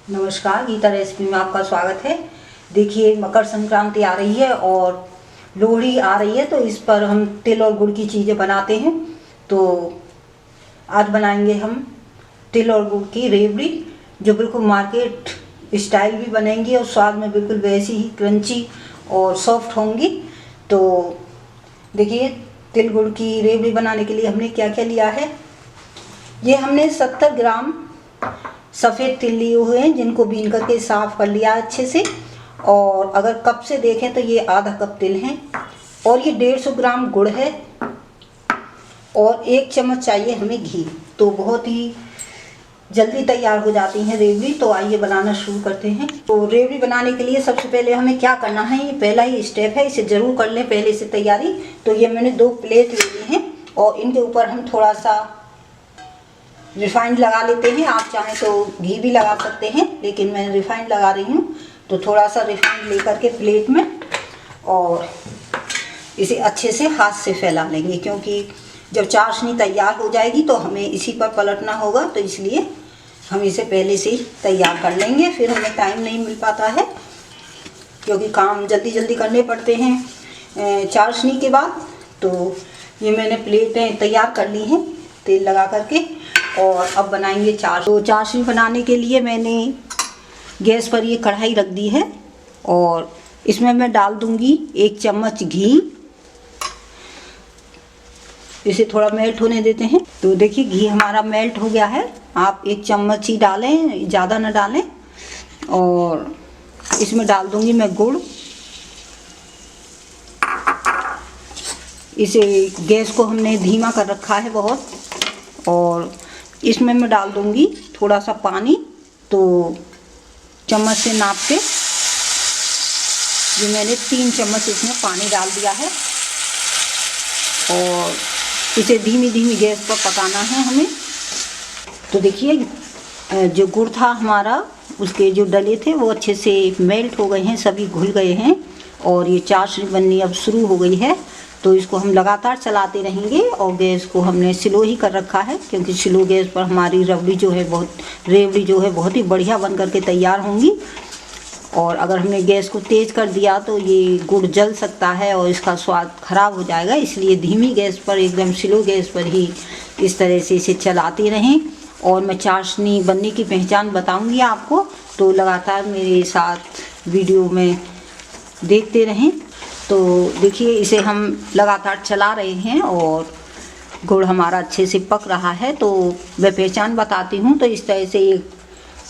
नमस्कार, गीता रेसिपी में आपका स्वागत है। देखिए, मकर संक्रांति आ रही है और लोहड़ी आ रही है, तो इस पर हम तिल और गुड़ की चीज़ें बनाते हैं। तो आज बनाएंगे हम तिल और गुड़ की रेवड़ी, जो बिल्कुल मार्केट स्टाइल भी बनेंगी और स्वाद में बिल्कुल वैसी ही क्रंची और सॉफ्ट होंगी। तो देखिए, तिल गुड़ की रेवड़ी बनाने के लिए हमने क्या क्या लिया है। ये हमने 70 ग्राम सफ़ेद तिल लिए हुए हैं, जिनको बीन करके साफ कर लिया अच्छे से। और अगर कप से देखें तो ये आधा कप तिल हैं। और ये 150 ग्राम गुड़ है और 1 चम्मच चाहिए हमें घी। तो बहुत ही जल्दी तैयार हो जाती हैं रेवड़ी। तो आइए बनाना शुरू करते हैं। तो रेवड़ी बनाने के लिए सबसे पहले हमें क्या करना है, ये पहला ही स्टेप है, इसे ज़रूर कर लें पहले से तैयारी। तो ये मैंने 2 प्लेट ले ली हैं और इनके ऊपर हम थोड़ा सा रिफाइंड लगा लेते हैं। आप चाहें तो घी भी लगा सकते हैं, लेकिन मैं रिफाइंड लगा रही हूँ। तो थोड़ा सा रिफाइंड लेकर के प्लेट में और इसे अच्छे से हाथ से फैला लेंगे, क्योंकि जब चाशनी तैयार हो जाएगी तो हमें इसी पर पलटना होगा। तो इसलिए हम इसे पहले से ही तैयार कर लेंगे, फिर हमें टाइम नहीं मिल पाता है, क्योंकि काम जल्दी जल्दी करने पड़ते हैं चाशनी के बाद। तो ये मैंने प्लेटें तैयार कर ली हैं तेल लगा करके। और अब बनाएंगे चाशनी। तो चाशनी बनाने के लिए मैंने गैस पर ये कढ़ाई रख दी है और इसमें मैं डाल दूंगी 1 चम्मच घी। इसे थोड़ा मेल्ट होने देते हैं। तो देखिए, घी हमारा मेल्ट हो गया है। आप 1 चम्मच ही डालें, ज़्यादा ना डालें। और इसमें डाल दूंगी मैं गुड़। इसे गैस को हमने धीमा कर रखा है बहुत। और इसमें मैं डाल दूंगी थोड़ा सा पानी। तो चम्मच से नाप के ये मैंने 3 चम्मच इसमें पानी डाल दिया है। और इसे धीमी धीमी गैस पर पकाना है हमें। तो देखिए, जो गुड़ था हमारा, उसके जो डले थे वो अच्छे से मेल्ट हो गए हैं, सभी घुल गए हैं। और ये चाशनी बननी अब शुरू हो गई है। तो इसको हम लगातार चलाते रहेंगे और गैस को हमने स्लो ही कर रखा है, क्योंकि स्लो गैस पर हमारी रेवड़ी जो है बहुत ही बढ़िया बन करके तैयार होंगी। और अगर हमने गैस को तेज़ कर दिया तो ये गुड़ जल सकता है और इसका स्वाद ख़राब हो जाएगा। इसलिए धीमी गैस पर, एकदम स्लो गैस पर ही इस तरह से इसे चलाते रहें। और मैं चाशनी बनने की पहचान बताऊंगी आपको, तो लगातार मेरे साथ वीडियो में देखते रहें। तो देखिए, इसे हम लगातार चला रहे हैं और गुड़ हमारा अच्छे से पक रहा है। तो मैं पहचान बताती हूँ। तो इस तरह से एक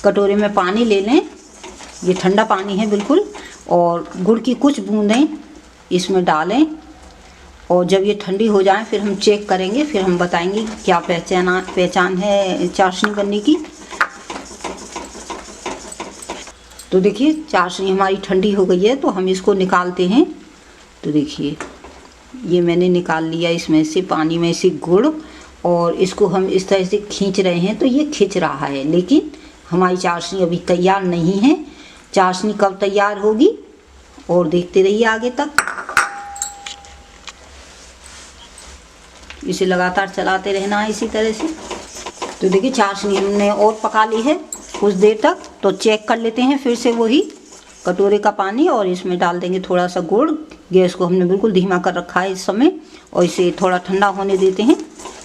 कटोरे में पानी ले लें, ये ठंडा पानी है बिल्कुल। और गुड़ की कुछ बूंदें इसमें डालें। और जब ये ठंडी हो जाए फिर हम चेक करेंगे, फिर हम बताएंगे क्या पहचान है चाशनी बनने की। तो देखिए, चाशनी हमारी ठंडी हो गई है, तो हम इसको निकालते हैं। तो देखिए, ये मैंने निकाल लिया इसमें से, पानी में से गुड़। और इसको हम इस तरह से खींच रहे हैं, तो ये खिंच रहा है, लेकिन हमारी चाशनी अभी तैयार नहीं है। चाशनी कब तैयार होगी और देखते रहिए आगे तक। इसे लगातार चलाते रहना है इसी तरह से। तो देखिए, चाशनी हमने और पका ली है कुछ देर तक। तो चेक कर लेते हैं फिर से वही कटोरे का पानी, और इसमें डाल देंगे थोड़ा सा गुड़। गैस को हमने बिल्कुल धीमा कर रखा है इस समय, और इसे थोड़ा ठंडा होने देते हैं,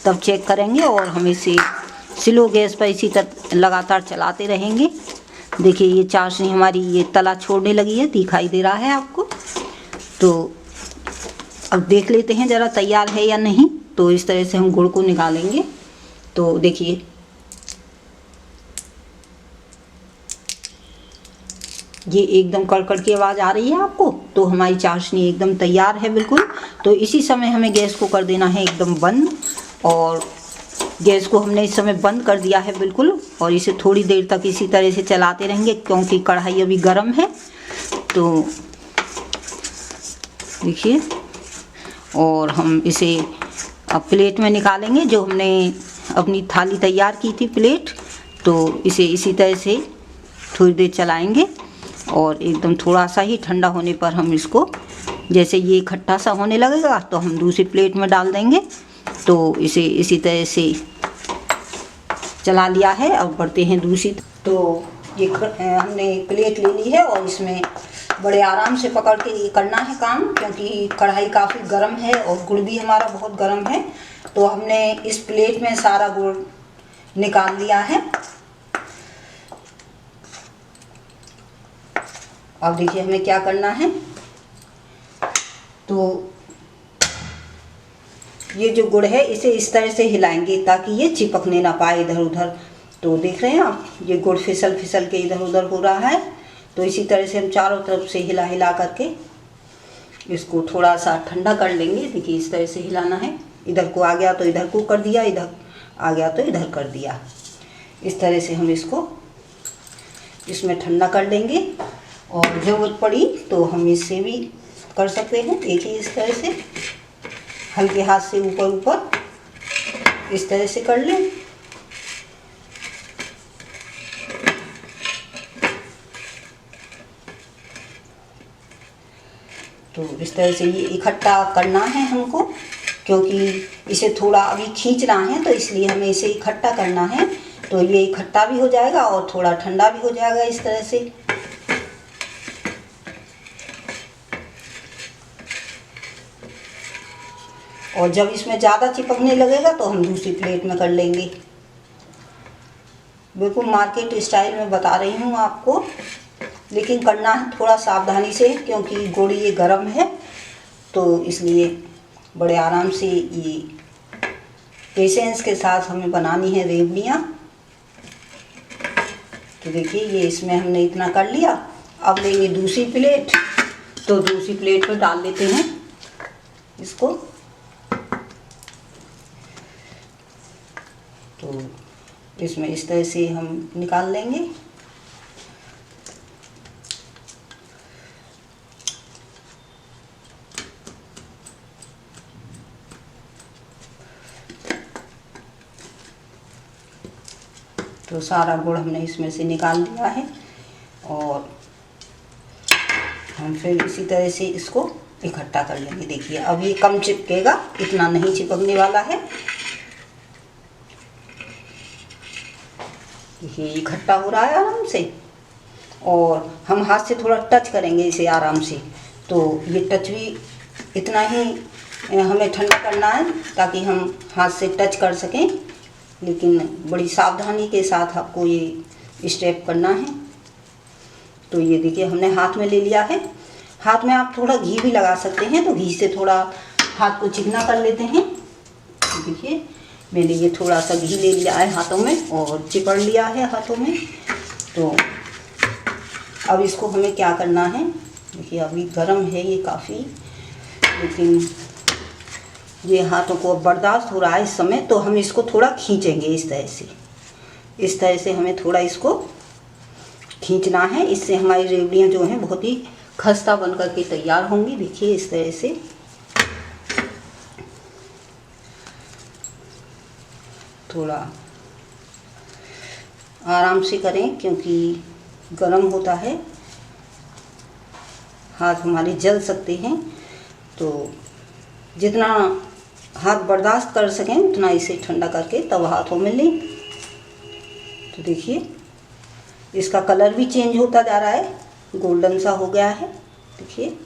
तब चेक करेंगे। और हम इसे स्लो गैस पर इसी तरह लगातार चलाते रहेंगे। देखिए, ये चाशनी हमारी ये तला छोड़ने लगी है, दिखाई दे रहा है आपको। तो अब देख लेते हैं ज़रा तैयार है या नहीं। तो इस तरह से हम गुड़ को निकालेंगे। तो देखिए, ये एकदम कड़कड़ की आवाज़ आ रही है आपको। तो हमारी चाशनी एकदम तैयार है बिल्कुल। तो इसी समय हमें गैस को कर देना है एकदम बंद। और गैस को हमने इस समय बंद कर दिया है बिल्कुल। और इसे थोड़ी देर तक इसी तरह से चलाते रहेंगे, क्योंकि कढ़ाई अभी गर्म है। तो देखिए, और हम इसे अब प्लेट में निकालेंगे, जो हमने अपनी थाली तैयार की थी प्लेट। तो इसे इसी तरह से थोड़ी देर चलाएंगे। और एकदम थोड़ा सा ही ठंडा होने पर हम इसको, जैसे ये खट्टा सा होने लगेगा, तो हम दूसरी प्लेट में डाल देंगे। तो इसे इसी तरह से चला लिया है। अब बढ़ते हैं दूसरी। तो हमने प्लेट ले ली है और इसमें बड़े आराम से पकड़ के ये करना है काम, क्योंकि कढ़ाई काफ़ी गर्म है और गुड़ भी हमारा बहुत गर्म है। तो हमने इस प्लेट में सारा गुड़ निकाल लिया है। अब देखिए हमें क्या करना है। तो ये जो गुड़ है इसे इस तरह से हिलाएंगे ताकि ये चिपकने ना पाए इधर उधर। तो देख रहे हैं आप, ये गुड़ फिसल फिसल के इधर उधर हो रहा है। तो इसी तरह से हम चारों तरफ से हिला हिला करके इसको थोड़ा सा ठंडा कर लेंगे। देखिए इस तरह से हिलाना है, इधर को आ गया तो इधर को कर दिया, इधर आ गया तो इधर कर दिया। इस तरह से हम इसको इसमें ठंडा कर लेंगे और ज़रूरत पड़ी तो हम इससे भी कर सकते हैं। देखिए इस तरह से हल्के हाथ से ऊपर ऊपर इस तरह से कर लें। तो इस तरह से ये इकट्ठा करना है हमको, क्योंकि इसे थोड़ा अभी खींचना है तो इसलिए हमें इसे इकट्ठा करना है। तो ये इकट्ठा भी हो जाएगा और थोड़ा ठंडा भी हो जाएगा इस तरह से। और जब इसमें ज़्यादा चिपकने लगेगा तो हम दूसरी प्लेट में कर लेंगे। बिल्कुल मार्केट स्टाइल में बता रही हूँ आपको, लेकिन करना है थोड़ा सावधानी से, क्योंकि गुड़ ये गर्म है। तो इसलिए बड़े आराम से ये पेशेंस के साथ हमें बनानी है रेवड़ियाँ। तो देखिए ये इसमें हमने इतना कर लिया। अब लेंगे दूसरी प्लेट, तो दूसरी प्लेट में डाल लेते हैं इसको। तो इसमें इस तरह से हम निकाल लेंगे। तो सारा गुड़ हमने इसमें से निकाल लिया है और हम फिर इसी तरह से इसको इकट्ठा कर लेंगे। देखिए अब ये कम चिपकेगा, इतना नहीं चिपकने वाला है। देखिए इकट्ठा हो रहा है आराम से, और हम हाथ से थोड़ा टच करेंगे इसे आराम से। तो ये टच भी इतना ही हमें ठंडा करना है ताकि हम हाथ से टच कर सकें, लेकिन बड़ी सावधानी के साथ आपको ये स्टेप करना है। तो ये देखिए हमने हाथ में ले लिया है। हाथ में आप थोड़ा घी भी लगा सकते हैं, तो घी से थोड़ा हाथ को चिकना कर लेते हैं। देखिए मैंने ये थोड़ा सा घी ले लिया है हाथों में और चिपड़ लिया है हाथों में। तो अब इसको हमें क्या करना है, देखिए अभी गर्म है ये काफ़ी, लेकिन ये हाथों को बर्दाश्त हो रहा है इस समय। तो हम इसको थोड़ा खींचेंगे इस तरह से। इस तरह से हमें थोड़ा इसको खींचना है, इससे हमारी रेवड़ियाँ जो हैं बहुत ही खस्ता बन कर के तैयार होंगी। देखिए इस तरह से थोड़ा आराम से करें, क्योंकि गर्म होता है, हाथ हमारे जल सकते हैं। तो जितना हाथ बर्दाश्त कर सकें उतना इसे ठंडा करके तब हाथों में लें। तो देखिए इसका कलर भी चेंज होता जा रहा है, गोल्डन सा हो गया है। देखिए,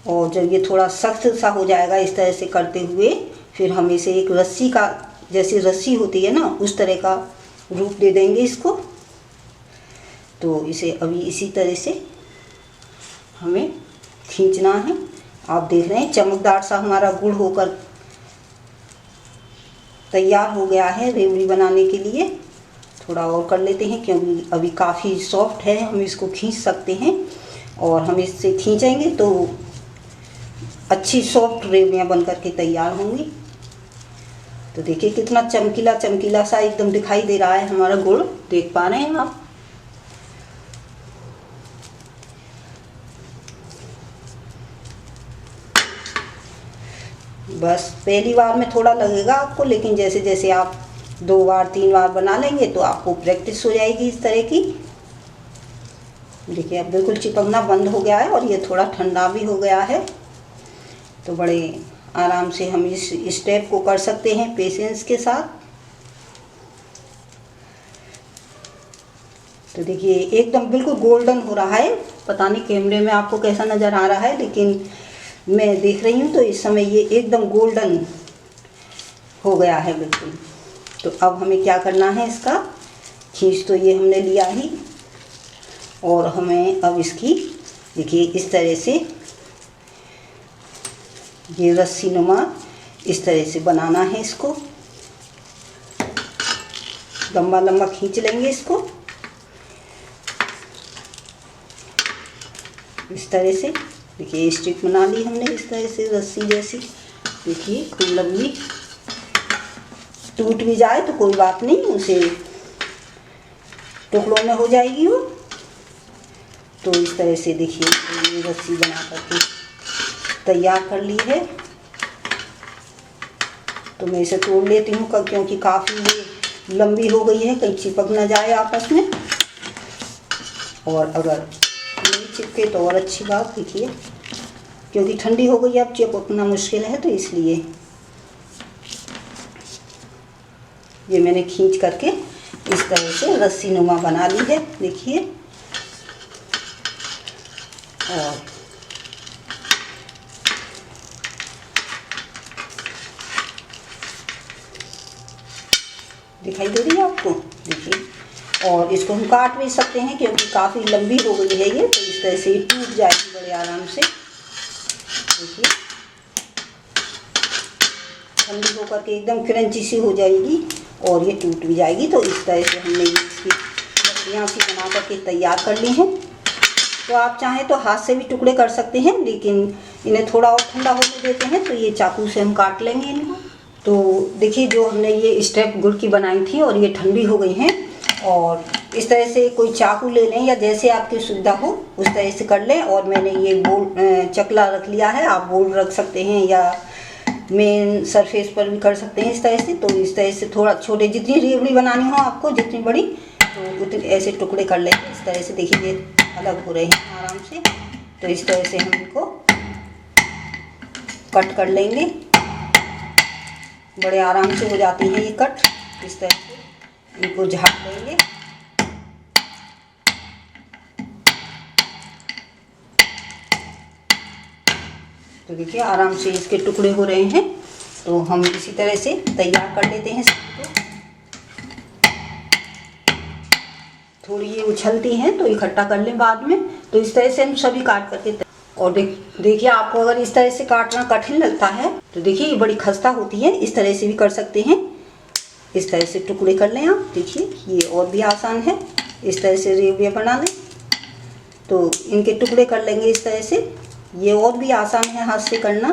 और जब ये थोड़ा सख्त सा हो जाएगा इस तरह से करते हुए, फिर हम इसे एक रस्सी का, जैसे रस्सी होती है ना, उस तरह का रूप दे देंगे इसको। तो इसे अभी इसी तरह से हमें खींचना है। आप देख रहे हैं चमकदार सा हमारा गुड़ होकर तैयार हो गया है रेवड़ी बनाने के लिए। थोड़ा और कर लेते हैं, क्योंकि अभी काफ़ी सॉफ्ट है, हम इसको खींच सकते हैं। और हम इससे खींचेंगे तो अच्छी सॉफ्ट रेवड़ियाँ बन कर के तैयार होंगी। तो देखिए कितना चमकीला चमकीला सा एकदम दिखाई दे रहा है हमारा गुड़, देख पा रहे हैं आप। बस पहली बार में थोड़ा लगेगा आपको, लेकिन जैसे जैसे आप 2 बार 3 बार बना लेंगे तो आपको प्रैक्टिस हो जाएगी इस तरह की। देखिए अब बिल्कुल चिपकना बंद हो गया है और ये थोड़ा ठंडा भी हो गया है। तो बड़े आराम से हम इस स्टेप को कर सकते हैं पेशेंस के साथ। तो देखिए एकदम बिल्कुल गोल्डन हो रहा है। पता नहीं कैमरे में आपको कैसा नज़र आ रहा है, लेकिन मैं देख रही हूँ तो इस समय ये एकदम गोल्डन हो गया है बिल्कुल। तो अब हमें क्या करना है, इसका खींच तो ये हमने लिया ही, और हमें अब इसकी देखिए इस तरह से ये रस्सी नुमा इस तरह से बनाना है। इसको लंबा लंबा खींच लेंगे इसको इस तरह से। देखिए स्टिक बना ली हमने इस तरह से रस्सी जैसी। देखिए खूब लंबी, टूट भी जाए तो कोई बात नहीं, उसे टुकड़ों में हो जाएगी वो। तो इस तरह से देखिए ये रस्सी बना करके तैयार कर ली है। तो मैं इसे तोड़ लेती हूँ क्योंकि काफ़ी ये लंबी हो गई है, कहीं चिपक ना जाए आपस में। और अगर नहीं चिपके तो और अच्छी बात। देखिए क्योंकि ठंडी हो गई अब चिपकना मुश्किल है, तो इसलिए ये मैंने खींच करके इस तरह से रस्सी नुमा बना ली है। देखिए और दिखाई दे रही है आपको। देखिए और इसको हम काट भी सकते हैं क्योंकि काफ़ी लंबी हो गई है ये, तो इस तरह से ये टूट जाएगी बड़े आराम से। देखिए ठंडी होकर के एकदम क्रंची सी हो जाएगी और ये टूट भी जाएगी। तो इस तरह से हमने इसकी लकड़ियाँ सी बना करके तैयार कर ली हैं। तो आप चाहें तो हाथ से भी टुकड़े कर सकते हैं, लेकिन इन्हें थोड़ा और ठंडा होने देते हैं तो ये चाकू से हम काट लेंगे इनको। तो देखिए जो हमने ये स्टेप गुड़ की बनाई थी और ये ठंडी हो गई हैं, और इस तरह से कोई चाकू ले लें या जैसे आपकी सुविधा हो उस तरह से कर लें। और मैंने ये बोल चकला रख लिया है, आप बोल रख सकते हैं या मेन सरफेस पर भी कर सकते हैं इस तरह से। तो इस तरह से थोड़ा छोटे, जितनी रेवड़ी बनानी हो आपको जितनी बड़ी, तो उतने ऐसे टुकड़े कर लेंगे इस तरह से। देखिए ये अलग हो रहे हैं आराम से। तो इस तरह से हम इनको कट कर लेंगे, बड़े आराम से हो जाती हैं ये कट। इस तरह से इनको झाड़ लेंगे। तो देखिए आराम से इसके टुकड़े हो रहे हैं। तो हम इसी तरह से तैयार कर लेते हैं सबको। थोड़ी ये उछलती हैं तो इकट्ठा कर लें बाद में। तो इस तरह से हम सभी काट करके और देखिए आपको अगर इस तरह से काटना कठिन लगता है तो देखिए ये बड़ी खस्ता होती है, इस तरह से भी कर सकते हैं। इस तरह से टुकड़े कर लें आप। देखिए ये और भी आसान है, इस तरह से रेवड़ियाँ बना लें तो इनके टुकड़े कर लेंगे इस तरह से। ये और भी आसान है हाथ से करना,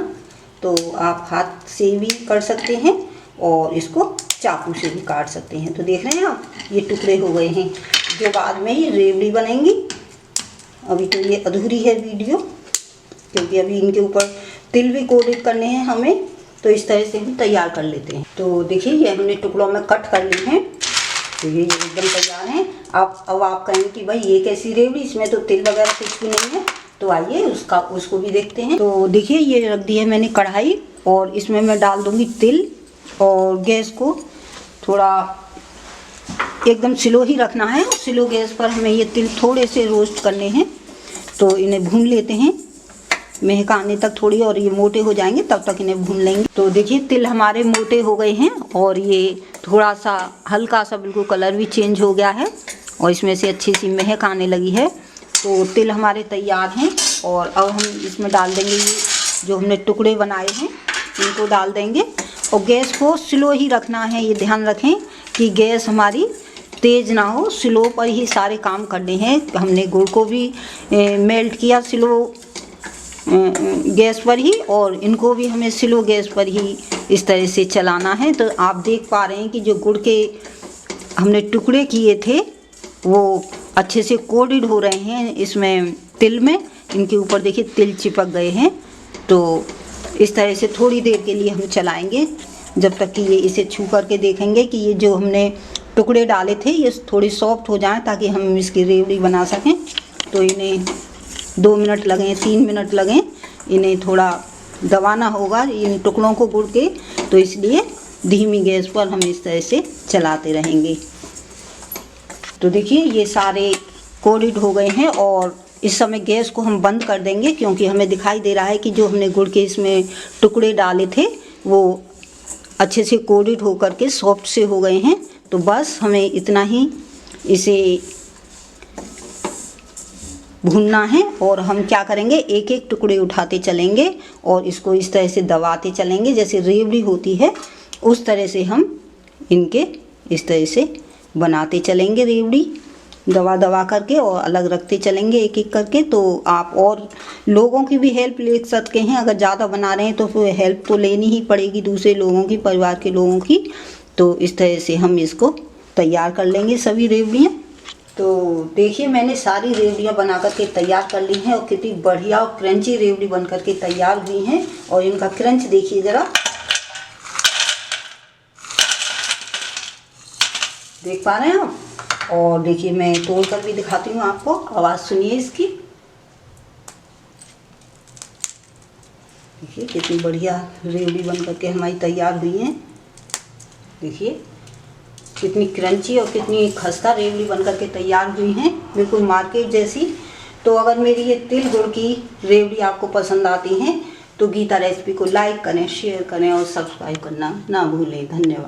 तो आप हाथ से भी कर सकते हैं और इसको चाकू से भी काट सकते हैं। तो देख रहे हैं आप ये टुकड़े हो गए हैं, जो बाद में ही रेवड़ी बनेंगी। अभी तो ये अधूरी है वीडियो क्योंकि अभी इनके ऊपर तिल भी कोटेड करने हैं हमें। तो इस तरह से हम तैयार कर लेते हैं। तो देखिए ये हमने टुकड़ों में कट कर ली हैं। तो ये एकदम तैयार हैं। अब आप कहेंगे कि भाई ये कैसी रेवड़ी, इसमें तो तिल वगैरह कुछ भी नहीं है। तो आइए उसको भी देखते हैं। तो देखिए ये रख दी है मैंने कढ़ाई, और इसमें मैं डाल दूँगी तिल, और गैस को थोड़ा एकदम स्लो ही रखना है। स्लो गैस पर हमें ये तिल थोड़े से रोस्ट करने हैं। तो इन्हें भून लेते हैं महक आने तक थोड़ी, और ये मोटे हो जाएंगे तब तक इन्हें भून लेंगे। तो देखिए तिल हमारे मोटे हो गए हैं और ये थोड़ा सा हल्का सा बिल्कुल कलर भी चेंज हो गया है और इसमें से अच्छी सी महक आने लगी है। तो तिल हमारे तैयार हैं और अब हम इसमें डाल देंगे ये जो हमने टुकड़े बनाए हैं, इनको डाल देंगे। और गैस को स्लो ही रखना है, ये ध्यान रखें कि गैस हमारी तेज़ ना हो, स्लो पर ही सारे काम करने हैं। हमने गुड़ को भी मेल्ट किया स्लो गैस पर ही, और इनको भी हमें स्लो गैस पर ही इस तरह से चलाना है। तो आप देख पा रहे हैं कि जो गुड़ के हमने टुकड़े किए थे वो अच्छे से कोटेड हो रहे हैं इसमें तिल में। इनके ऊपर देखिए तिल चिपक गए हैं। तो इस तरह से थोड़ी देर के लिए हम चलाएंगे जब तक कि ये इसे छू करके देखेंगे कि ये जो हमने टुकड़े डाले थे ये थोड़ी सॉफ्ट हो जाएं ताकि हम इसकी रेवड़ी बना सकें। तो इन्हें 2 मिनट लगें, 3 मिनट लगें, इन्हें थोड़ा दबाना होगा इन टुकड़ों को गुड़ के। तो इसलिए धीमी गैस पर हम इस तरह से चलाते रहेंगे। तो देखिए ये सारे कोटेड हो गए हैं और इस समय गैस को हम बंद कर देंगे, क्योंकि हमें दिखाई दे रहा है कि जो हमने गुड़ के इसमें टुकड़े डाले थे वो अच्छे से कोटेड होकर के सॉफ्ट से हो गए हैं। तो बस हमें इतना ही इसे भूनना है और हम क्या करेंगे, एक एक टुकड़े उठाते चलेंगे और इसको इस तरह से दबाते चलेंगे, जैसे रेवड़ी होती है उस तरह से हम इनके इस तरह से बनाते चलेंगे रेवड़ी, दबा दबा करके और अलग रखते चलेंगे एक एक करके। तो आप और लोगों की भी हेल्प ले सकते हैं, अगर ज़्यादा बना रहे हैं तो फिर हेल्प तो लेनी ही पड़ेगी दूसरे लोगों की, परिवार के लोगों की। तो इस तरह से हम इसको तैयार कर लेंगे सभी रेवड़ियाँ। तो देखिए मैंने सारी रेवड़ियाँ बना करके तैयार कर ली हैं और कितनी बढ़िया और क्रंची रेवड़ी बन करके तैयार हुई हैं। और इनका क्रंच देखिए ज़रा, देख पा रहे हैं आप। और देखिए मैं तोड़ कर भी दिखाती हूँ आपको, आवाज़ सुनिए इसकी। देखिए कितनी बढ़िया रेवड़ी बन करके हमारी तैयार हुई हैं। देखिए कितनी क्रंची और कितनी खस्ता रेवड़ी बन करके तैयार हुई हैं, बिल्कुल मार्केट जैसी। तो अगर मेरी ये तिल गुड़ की रेवड़ी आपको पसंद आती हैं तो गीता रेसिपी को लाइक करें, शेयर करें और सब्सक्राइब करना ना भूलें। धन्यवाद।